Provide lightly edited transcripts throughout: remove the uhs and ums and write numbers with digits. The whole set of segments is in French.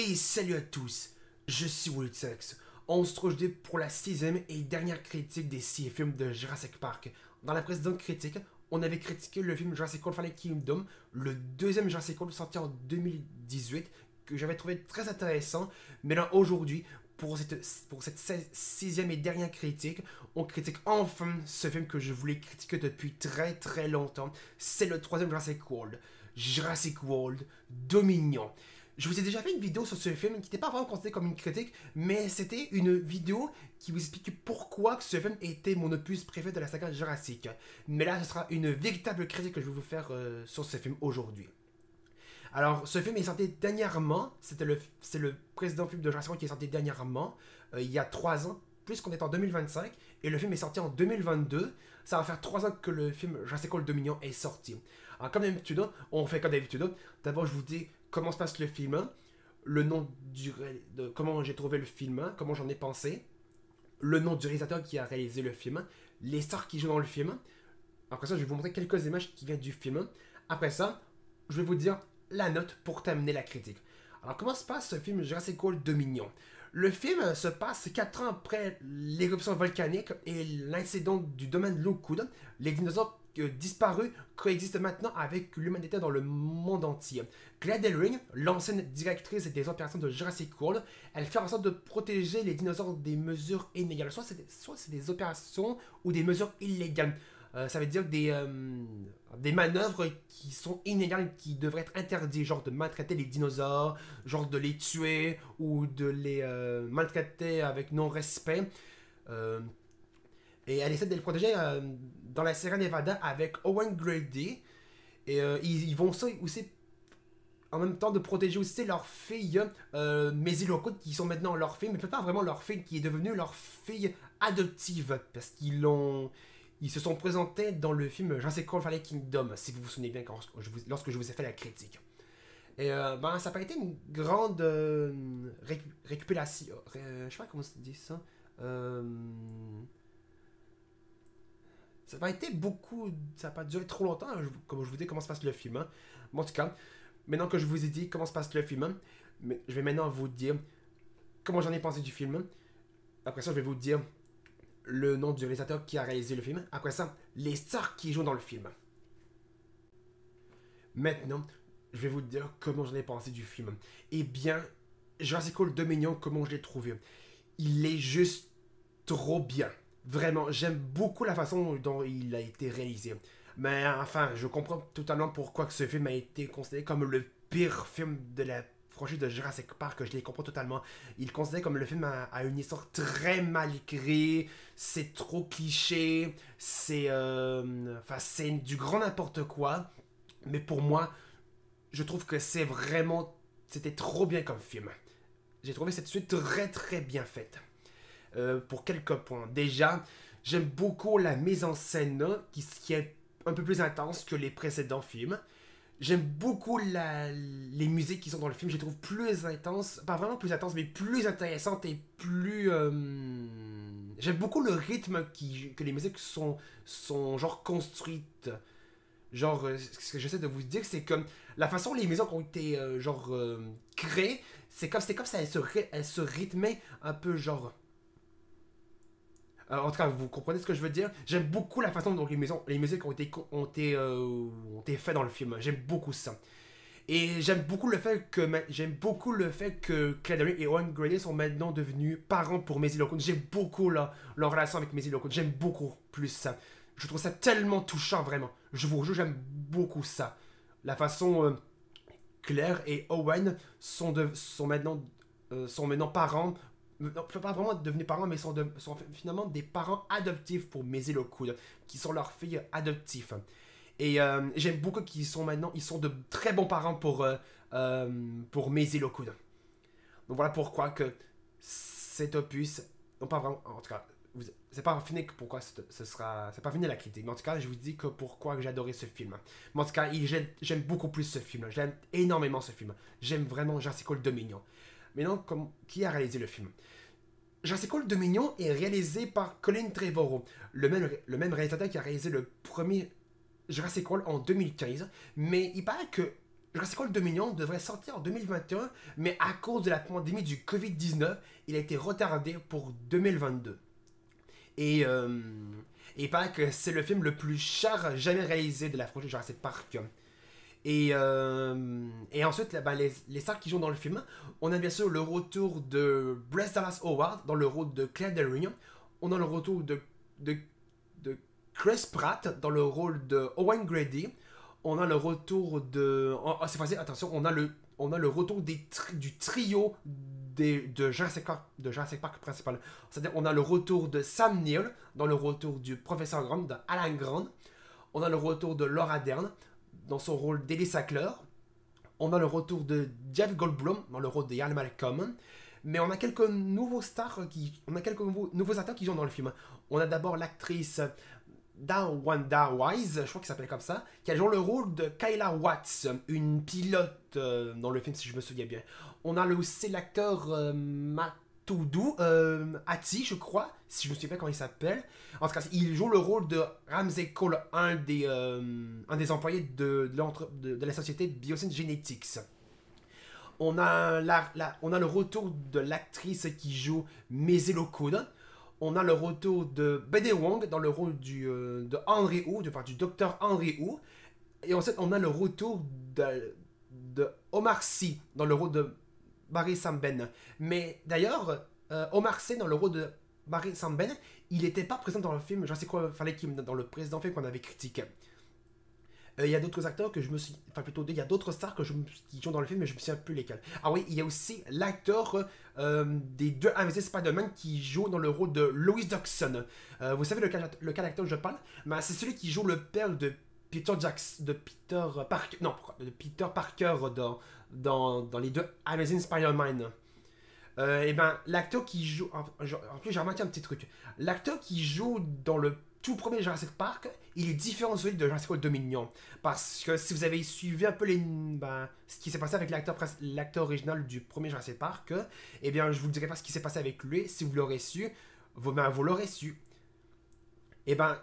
Et salut à tous, je suis Wiltex. On se trouve aujourd'hui pour la 6e et dernière critique des 6 films de Jurassic Park. Dans la précédente critique, on avait critiqué le film Jurassic World Fallen Kingdom, le deuxième Jurassic World sorti en 2018, que j'avais trouvé très intéressant. Mais là, aujourd'hui, pour cette 6e et dernière critique, on critique enfin ce film que je voulais critiquer depuis très longtemps. C'est le troisième Jurassic World. Jurassic World Dominion. Je vous ai déjà fait une vidéo sur ce film qui n'était pas vraiment considéré comme une critique, mais c'était une vidéo qui vous expliquait pourquoi ce film était mon opus préféré de la saga Jurassic. Mais là, ce sera une véritable critique que je vais vous faire sur ce film aujourd'hui. Alors, ce film est sorti dernièrement, c'est le précédent film de Jurassic World qui est sorti dernièrement, il y a 3 ans, puisqu'on est en 2025, et le film est sorti en 2022. Ça va faire 3 ans que le film Jurassic World Dominion est sorti. Alors, comme d'habitude, on fait comme d'habitude. D'abord, je vous dis comment se passe le film, le nom de comment j'ai trouvé le film, comment j'en ai pensé, le nom du réalisateur qui a réalisé le film, les stars qui jouent dans le film. Après ça, je vais vous montrer quelques images qui viennent du film. Après ça, je vais vous dire la note pour terminer la critique. Alors, comment se passe ce film Jurassic World Dominion? Le film se passe 4 ans après l'éruption volcanique et l'incident du domaine Lockwood. Les dinosaures disparus coexistent maintenant avec l'humanité dans le monde entier. Claire Delring, l'ancienne directrice des opérations de Jurassic World, elle fait en sorte de protéger les dinosaures des mesures inégales. Soit c'est des opérations ou des mesures illégales. Ça veut dire des manœuvres qui sont inégales, qui devraient être interdites, genre de maltraiter les dinosaures, genre de les tuer ou de les maltraiter avec non-respect. Et elle essaie de les protéger dans la Sierra Nevada avec Owen Grady. Et ils vont aussi en même temps de protéger aussi leur fille Maisie Lockwood, qui sont maintenant leur fille, mais peut-être pas vraiment leur fille, qui est devenue leur fille adoptive, parce ils se sont présentés dans le film Jurassic World Fallen Kingdom, si vous vous souvenez bien lorsque je vous ai fait la critique. Et ça n'a pas été une grande récupération. Je sais pas comment se dit ça. Ça n'a pas été beaucoup. Ça n'a pas duré trop longtemps, comme je vous dis comment se passe le film. Hein. Mais en tout cas, maintenant que je vous ai dit comment se passe le film, je vais maintenant vous dire comment j'en ai pensé du film. Après ça, je vais vous dire le nom du réalisateur qui a réalisé le film. Après ça, les stars qui jouent dans le film. Maintenant, je vais vous dire comment j'en ai pensé du film. Eh bien, Jurassic World Dominion, comment je l'ai trouvé. Il est juste trop bien. Vraiment, j'aime beaucoup la façon dont il a été réalisé. Mais enfin, je comprends totalement pourquoi que ce film a été considéré comme le pire film de la franchise de Jurassic Park. Je les comprends totalement. Il est considéré comme le film a une histoire très mal écrite. C'est trop cliché. C'est du grand n'importe quoi. Mais pour moi, je trouve que c'était trop bien comme film. J'ai trouvé cette suite très bien faite. Pour quelques points. Déjà, j'aime beaucoup la mise en scène qui est un peu plus intense que les précédents films. J'aime beaucoup les musiques qui sont dans le film. Je les trouve plus intenses. Pas vraiment plus intenses, mais plus intéressantes et plus... J'aime beaucoup le rythme que les musiques sont genre construites. Genre, ce que j'essaie de vous dire, c'est que la façon dont les musiques ont été créées, c'est comme ça, elles se rythmaient un peu genre... en tout cas, vous comprenez ce que je veux dire. J'aime beaucoup la façon dont les musiques ont été faites dans le film. J'aime beaucoup ça. Et j'aime beaucoup le fait que Claire Delring et Owen Grady sont maintenant devenus parents pour Maisie Lockwood. J'aime beaucoup leur relation avec Maisie Lockwood. J'aime beaucoup plus ça. Je trouve ça tellement touchant, vraiment. Je vous jure, j'aime beaucoup ça. La façon Claire et Owen sont maintenant parents. Non, pas vraiment devenus parents, mais sont finalement des parents adoptifs pour Maisie Lockwood, qui sont leurs filles adoptives. Et j'aime beaucoup ils sont de très bons parents pour Maisie Lockwood. Donc voilà pourquoi que cet opus, non pas vraiment, en tout cas, c'est pas fini pourquoi c'est pas fini la critique, mais en tout cas, je vous dis que pourquoi j'ai adoré ce film. Mais en tout cas, j'aime beaucoup plus ce film. J'aime énormément ce film. J'aime vraiment Jurassic World Dominion. Maintenant, qui a réalisé le film? Jurassic World Dominion est réalisé par Colin Trevorrow, le même réalisateur qui a réalisé le premier Jurassic World en 2015. Mais il paraît que Jurassic World Dominion devrait sortir en 2021, mais à cause de la pandémie du Covid-19, il a été retardé pour 2022. Et il paraît que c'est le film le plus cher jamais réalisé de la franchise Jurassic Park. Et ensuite, là, ben, les stars qui jouent dans le film, on a bien sûr le retour de Bryce Dallas Howard dans le rôle de Claire Del Rey. On a le retour de, de Chris Pratt dans le rôle de Owen Grady. On a le retour de... Oh, c'est facile, attention, on a le retour du trio de Jurassic Park principal. C'est-à-dire, on a le retour de Sam Neill dans le retour du professeur Grant, de Alan Grant. On a le retour de Laura Dern dans son rôle d'Ellie Sackler. On a le retour de Jeff Goldblum dans le rôle de Ian Malcolm. Mais on a quelques nouveaux nouveaux acteurs qui jouent dans le film. On a d'abord l'actrice Wanda Wise, je crois qu'il s'appelle comme ça, qui a joué le rôle de Kyla Watts, une pilote dans le film si je me souviens bien. On a aussi l'acteur Matoudou Ati, je crois, si je me souviens bien comment il s'appelle. En tout cas, il joue le rôle de Ramsey Cole, un des employés de la société Biosyn Genetics. On a le retour de l'actrice qui joue Maisie Lockwood. On a le retour de Bede Wong dans le rôle de Henry Wu, du docteur Henry Wu. Et ensuite, on a le retour de Omar Sy dans le rôle de Barry Samben. Mais d'ailleurs, Omar Sy dans le rôle de Barry Samben, il n'était pas présent dans le film Jurassic World Fallen Kingdom, dans le précédent film qu'on avait critiqué. Il y a d'autres acteurs que je me suis... Enfin, plutôt, il y a d'autres stars qui jouent dans le film, mais je me souviens plus lesquels. Ah oui, il y a aussi l'acteur des deux Amazing Spider-Man qui joue dans le rôle de Lois Dodson. Vous savez lequel acteur je parle? Ben, c'est celui qui joue le père de Peter Parker... Non, de Peter Parker dans les deux Amazing Spider-Man. Et ben, l'acteur qui joue... En plus, j'ai remarqué un petit truc. L'acteur qui joue dans le tout premier Jurassic Park, il est différent de celui de Jurassic World Dominion. Parce que si vous avez suivi un peu ce qui s'est passé avec l'acteur original du premier Jurassic Park, eh bien, je vous dirai pas ce qui s'est passé avec lui. Si vous l'aurez su, vous l'aurez su. Et ben,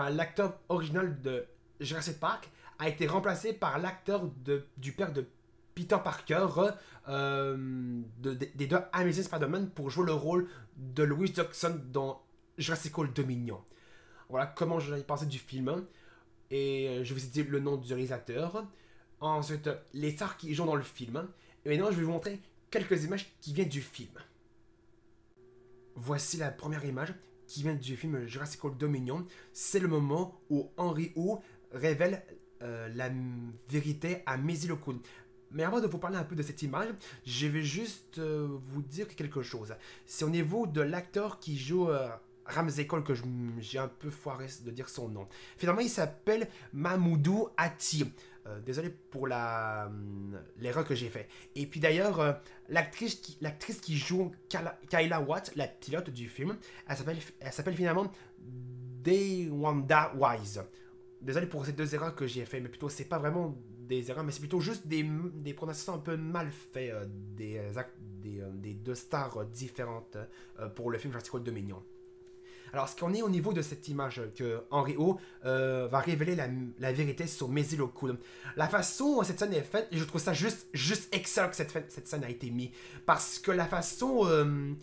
l'acteur original de Jurassic Park a été remplacé par l'acteur du père de Peter Parker des deux Amazing Spider-Man pour jouer le rôle de Lois Dodson dans Jurassic World Dominion. Voilà comment j'avais pensé du film. Et je vous ai dit le nom du réalisateur. Ensuite, les stars qui jouent dans le film. Et maintenant, je vais vous montrer quelques images qui viennent du film. Voici la première image qui vient du film Jurassic World Dominion. C'est le moment où Henry Wu révèle la vérité à Maisie Lockwood. Mais avant de vous parler un peu de cette image, je vais juste vous dire quelque chose. C'est au niveau de l'acteur qui joue Ramsey Cole que j'ai un peu foiré de dire son nom. Finalement, il s'appelle Mamoudou Ati. Désolé pour l'erreur que j'ai faite. Et puis d'ailleurs, l'actrice qui joue Kyla Watt, la pilote du film, elle s'appelle finalement Wanda Wise. Désolé pour ces deux erreurs que j'ai faites, mais plutôt c'est pas vraiment des erreurs, mais c'est plutôt juste des prononciations un peu mal faites des deux stars différentes pour le film Jurassic World Dominion. Alors, ce qu'on est au niveau de cette image que Henry Wu va révéler la vérité sur Maisie Lockwood. La façon dont cette scène est faite, je trouve ça juste excellent que cette scène a été mise. Parce que la façon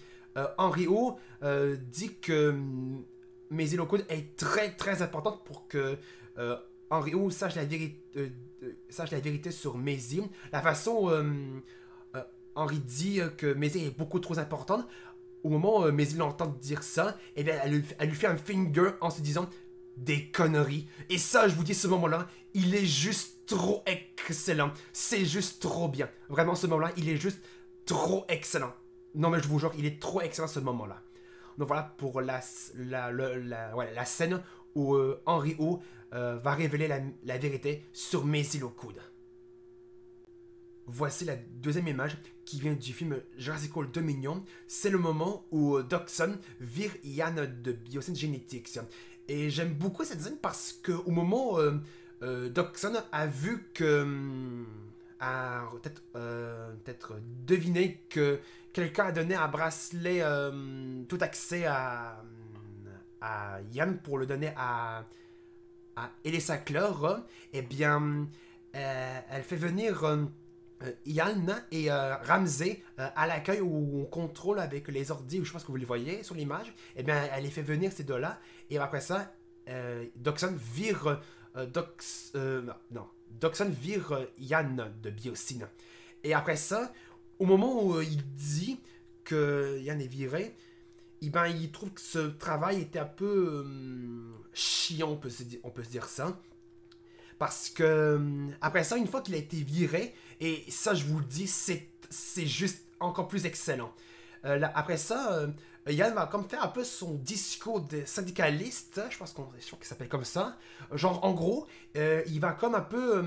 Henry Wu dit que Maisie Lockwood est très très importante pour que Henry Wu sache la vérité sur Maisie. La façon Henry dit que Maisie est beaucoup trop importante. Au moment où Maisie l'entend dire ça, eh bien, elle lui fait un finger en se disant des conneries. Et ça, je vous dis, ce moment-là, il est juste trop excellent. C'est juste trop bien. Vraiment, ce moment-là, il est juste trop excellent. Non, mais je vous jure, il est trop excellent ce moment-là. Donc voilà pour la scène où Henry Wu va révéler la vérité sur Maisie Lockwood. Voici la deuxième image qui vient du film Jurassic World Dominion. C'est le moment où Dodson vire Ian de Biosyn Genetics. Et j'aime beaucoup cette scène parce qu'au moment où Dodson a vu que... a peut-être deviné que quelqu'un a donné un bracelet tout accès à Ian pour le donner à Ellie Sackler, eh bien... elle fait venir Yann et Ramsey à l'accueil où on contrôle avec les ordis, ou je pense que vous les voyez sur l'image. Eh bien, elle les fait venir ces deux-là. Et après ça, Doxon vire. Non. Doxon vire Yann de Biosyn. Et après ça, au moment où il dit que Yann est viré, eh ben, il trouve que ce travail était un peu chiant, on peut se dire ça. Parce que, après ça, une fois qu'il a été viré, et ça, je vous le dis, c'est juste encore plus excellent. Après ça, Yann va comme faire un peu son discours de syndicaliste, je pense qu'il s'appelle comme ça. Genre, en gros, il va comme un peu,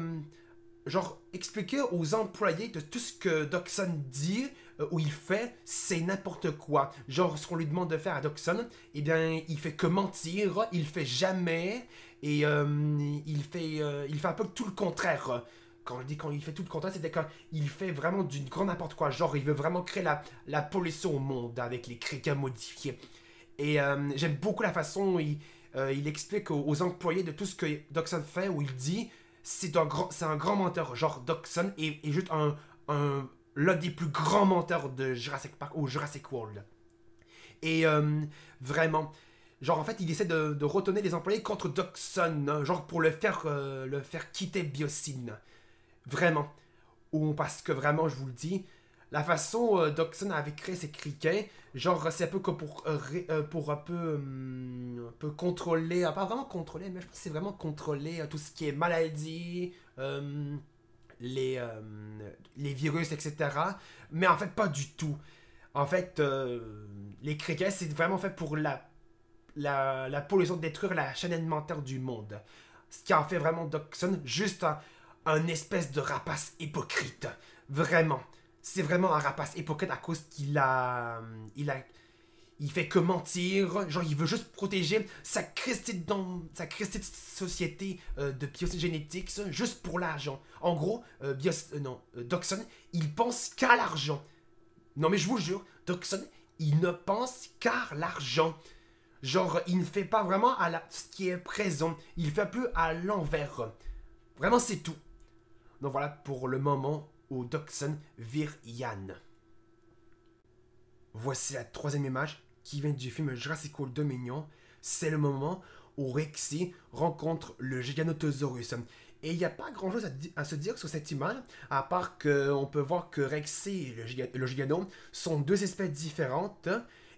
genre, expliquer aux employés de tout ce que Doxon dit ou il fait, c'est n'importe quoi. Genre, ce qu'on lui demande de faire à Doxon, eh bien, il fait que mentir, il fait jamais, et il fait un peu tout le contraire. Quand je dis quand il fait tout le contraire, c'est quand il fait vraiment du grand n'importe quoi. Genre, il veut vraiment créer la pollution au monde avec les criquets modifiés. Et j'aime beaucoup la façon où il explique aux employés de tout ce que Doxon fait, où il dit c'est un grand menteur. Genre, Doxon est juste l'un des plus grands menteurs de Jurassic Park ou Jurassic World. Et vraiment, genre en fait, il essaie de retourner les employés contre Doxon, hein, genre pour le faire quitter Biosyn. Vraiment. Ou parce que vraiment, je vous le dis, la façon Doxon avait créé ses criquets, genre c'est un peu comme pour un peu contrôler, pas vraiment contrôler, mais je pense que c'est vraiment contrôler tout ce qui est maladie, les, euh, les virus, etc. Mais en fait, pas du tout. En fait, les criquets, c'est vraiment fait pour la pollution, de détruire la chaîne alimentaire du monde. Ce qui en fait vraiment Doxon juste un espèce de rapace hypocrite. Vraiment. C'est vraiment un rapace hypocrite à cause il fait que mentir. Genre, il veut juste protéger sa christie de société de biogénétique, ça, juste pour l'argent. En gros, Doxon, il pense qu'à l'argent. Non, mais je vous jure, Doxon, il ne pense qu'à l'argent. Genre, il ne fait pas vraiment ce qui est présent. Il fait un peu à l'envers. Vraiment, c'est tout. Donc voilà pour le moment où Doxon vire Yann. Voici la troisième image qui vient du film Jurassic World Dominion. C'est le moment où Rexy rencontre le Giganotosaurus. Et il n'y a pas grand chose à se dire sur cette image, à part qu'on peut voir que Rexy et le Gigano sont deux espèces différentes,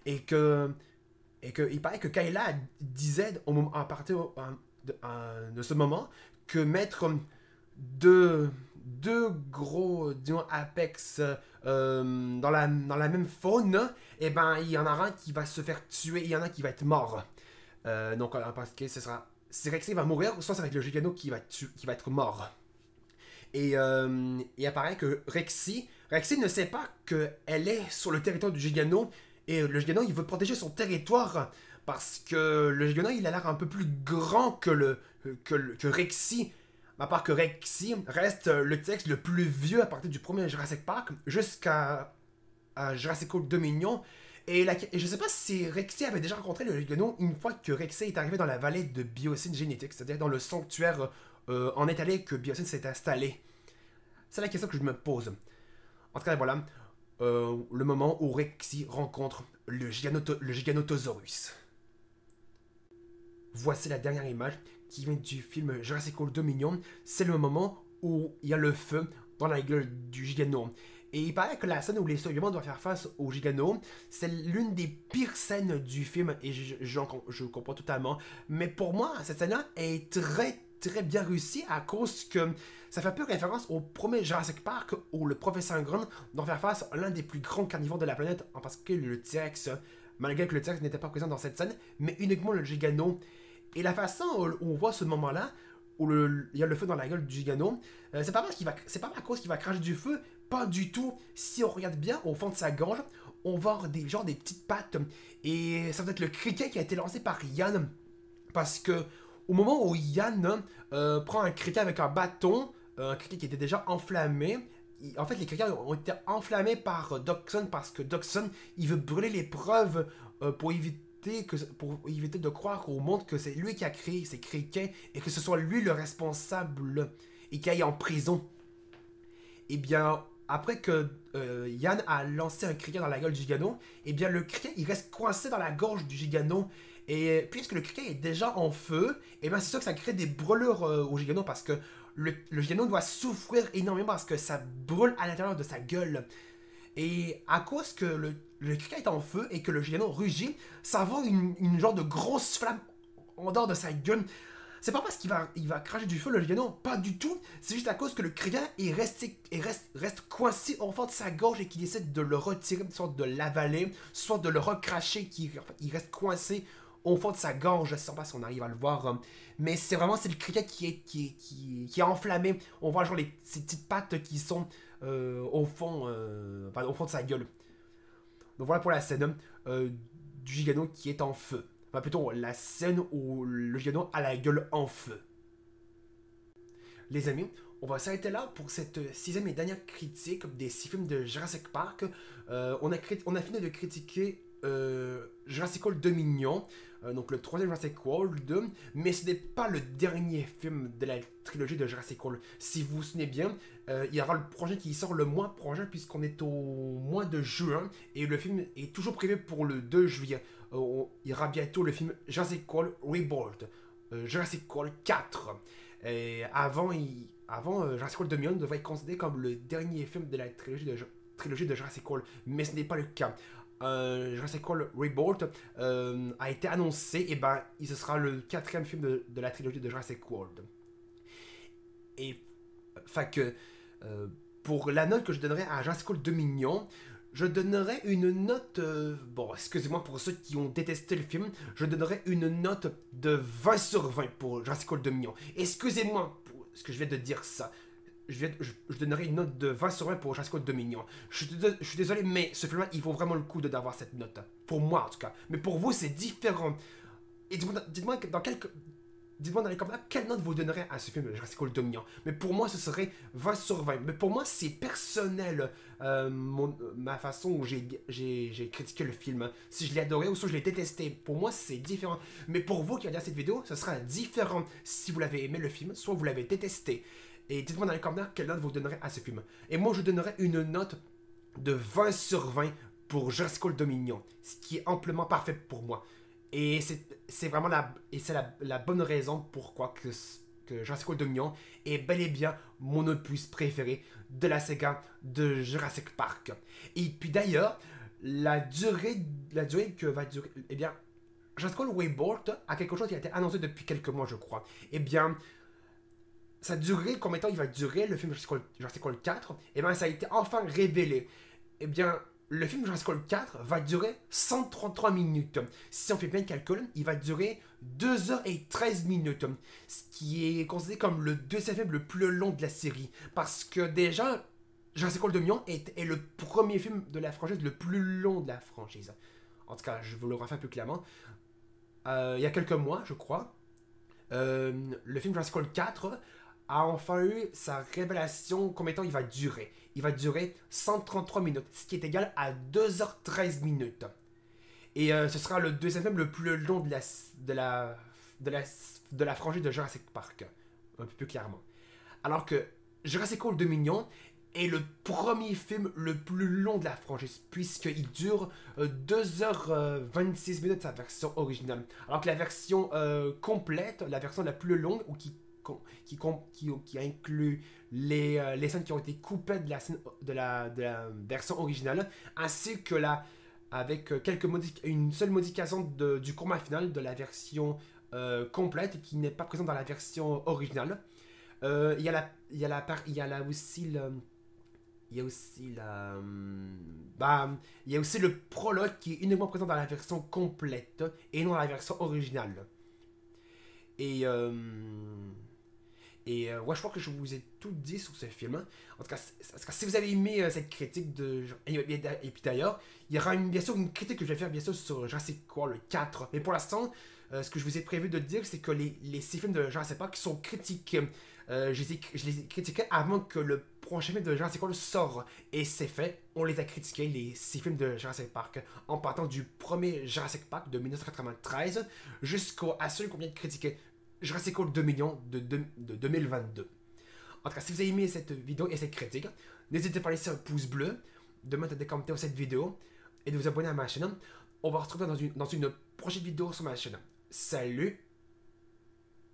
et que il paraît que Kayla disait à partir de ce moment que mettre deux gros, disons, apex dans la même faune, et ben il y en a un qui va se faire tuer, et il y en a un qui va être mort. Donc parce que ce sera, si Rexy va mourir, soit ça va être le Gigano qui va être mort. Et il apparaît que Rexy ne sait pas qu'elle est sur le territoire du Gigano, et le Gigano il veut protéger son territoire parce que le Gigano il a l'air un peu plus grand que Rexy. À part que Rexy reste le texte le plus vieux à partir du premier Jurassic Park jusqu'à Jurassic World Dominion. Et je sais pas si Rexy avait déjà rencontré le Gigano une fois que Rexy est arrivé dans la vallée de Biosyn Génétique, c'est-à-dire dans le sanctuaire en Italie que Biosyn s'est installé. C'est la question que je me pose. En tout cas, voilà, le moment où Rexy rencontre le Giganotosaurus. Voici la dernière image qui vient du film Jurassic World Dominion. C'est le moment où il y a le feu dans la gueule du Gigano. Et il paraît que la scène où les survivants doivent faire face au Gigano, c'est l'une des pires scènes du film, et je comprends totalement. Mais pour moi, cette scène-là est très très bien réussie à cause que ça fait un peu référence au premier Jurassic Park où le professeur Grant doit faire face à l'un des plus grands carnivores de la planète, en particulier le T-Rex. Malgré que le T-Rex n'était pas présent dans cette scène, mais uniquement le Gigano. Et la façon où on voit ce moment-là, où il y a le feu dans la gueule du Gigano, c'est pas à cause qu'il va cracher du feu, pas du tout. Si on regarde bien au fond de sa gorge, on va voir des petites pattes. Et ça doit être le criquet qui a été lancé par Yann. Parce que au moment où Yann prend un criquet avec un bâton, un criquet qui était déjà enflammé, en fait les criquets ont été enflammés par Doxon parce que Doxon il veut brûler les preuves pour éviter de croire au monde que c'est lui qui a créé ces criquets et que ce soit lui le responsable. et qui aille en prison. Et bien, après que Yann a lancé un criquet dans la gueule du gigano, et bien le criquet il reste coincé dans la gorge du gigano. Et puisque le criquet est déjà en feu, et bien c'est sûr que ça crée des brûlures au gigano parce que le gigano doit souffrir énormément parce que ça brûle à l'intérieur de sa gueule. Et à cause que le criquet est en feu et que le gigano rugit, ça va une genre de grosse flamme en dehors de sa gueule. C'est pas parce qu'il va cracher du feu le gigano, pas du tout. C'est juste à cause que le criquet reste coincé au fond de sa gorge et qu'il essaie de le retirer, soit de l'avaler, soit de le recracher, il reste coincé au fond de sa gorge. Je sais pas si on arrive à le voir. Mais c'est le criquet qui est enflammé. On voit genre ces petites pattes qui sont au fond de sa gueule. Donc voilà pour la scène du gigano qui est en feu. Enfin plutôt la scène où le gigano a la gueule en feu. Les amis, on va s'arrêter là pour cette sixième et dernière critique des 6 films de Jurassic Park. On a fini de critiquer Jurassic World Dominion, donc le troisième Jurassic World, mais ce n'est pas le dernier film de la trilogie de Jurassic World. Si vous vous souvenez bien, il y aura le projet qui sort le mois prochain puisqu'on est au mois de juin et le film est toujours prévu pour le 2 juillet. Il y aura bientôt le film Jurassic World Rebirth, Jurassic World 4. Et avant Jurassic World Dominion devrait être considéré comme le dernier film de la trilogie de Jurassic World, mais ce n'est pas le cas. Jurassic World Rebirth a été annoncé, et ben, ce sera le quatrième film de la trilogie de Jurassic World. Et fait que pour la note que je donnerais à Jurassic World Dominion, je donnerais une note... bon, excusez-moi pour ceux qui ont détesté le film, je donnerais une note de 20 sur 20 pour Jurassic World Dominion. Excusez-moi pour ce que je viens de dire ça. Je donnerais une note de 20 sur 20 pour Jurassic World Dominion. Je suis désolé, mais ce film-là, il vaut vraiment le coup d'avoir cette note. Pour moi, en tout cas. Mais pour vous, c'est différent. Et dites-moi dans les commentaires quelle note vous donnerez à ce film de Jurassic World Dominion. Mais pour moi, ce serait 20 sur 20. Mais pour moi, c'est personnel, ma façon où j'ai critiqué le film. Si je l'ai adoré ou si je l'ai détesté. Pour moi, c'est différent. Mais pour vous qui regardez cette vidéo, ce sera différent si vous l'avez aimé le film, soit vous l'avez détesté. Et dites-moi dans les commentaires quelle note vous donnerez à ce film. Et moi, je donnerais une note de 20 sur 20 pour Jurassic World Dominion. Ce qui est amplement parfait pour moi. Et c'est vraiment la bonne raison pourquoi que Jurassic World Dominion est bel et bien mon opus préféré de la saga de Jurassic Park. Et puis d'ailleurs, la durée que va durer... Eh bien, Jurassic World Rebirth a quelque chose qui a été annoncé depuis quelques mois, je crois. Eh bien... sa durée, combien de temps il va durer, le film Jurassic World 4, et bien ça a été enfin révélé. Et bien, le film Jurassic World 4 va durer 133 minutes. Si on fait bien le calcul, il va durer 2h13 minutes. Ce qui est considéré comme le deuxième film le plus long de la série. Parce que déjà, Jurassic World Dominion est le premier film de la franchise le plus long de la franchise. En tout cas, je vous le refais plus clairement. Il y a quelques mois, je crois, le film Jurassic World 4 a enfin eu sa révélation. Combien de temps il va durer? Il va durer 133 minutes, ce qui est égal à 2h13 minutes. Et ce sera le deuxième film le plus long de la franchise de Jurassic Park, un peu plus clairement. Alors que Jurassic World Dominion est le premier film le plus long de la franchise, puisqu'il dure 2h26 minutes sa version originale. Alors que la version complète, la version la plus longue, ou qui inclut les scènes qui ont été coupées de la version originale, ainsi que avec une seule modification du format final de la version complète qui n'est pas présente dans la version originale. Il y a aussi le prologue qui est uniquement présent dans la version complète et non dans la version originale. Ouais, je crois que je vous ai tout dit sur ce film. En tout cas, si vous avez aimé cette critique et puis d'ailleurs, il y aura bien sûr une critique que je vais faire bien sûr sur Jurassic World 4. Mais pour l'instant, ce que je vous ai prévu de dire, c'est que les 6 films de Jurassic Park sont critiqués. Je les ai critiqués avant que le prochain film de Jurassic World sort. Et c'est fait, on les a critiqués, les 6 films de Jurassic Park, en partant du premier Jurassic Park de 1993 jusqu'à celui qu'on vient de critiquer, Jurassic World 2 millions de 2022. En tout cas, si vous avez aimé cette vidéo et cette critique, n'hésitez pas à laisser un pouce bleu, de mettre des commentaires sur cette vidéo et de vous abonner à ma chaîne. On va se retrouver dans une prochaine vidéo sur ma chaîne. Salut!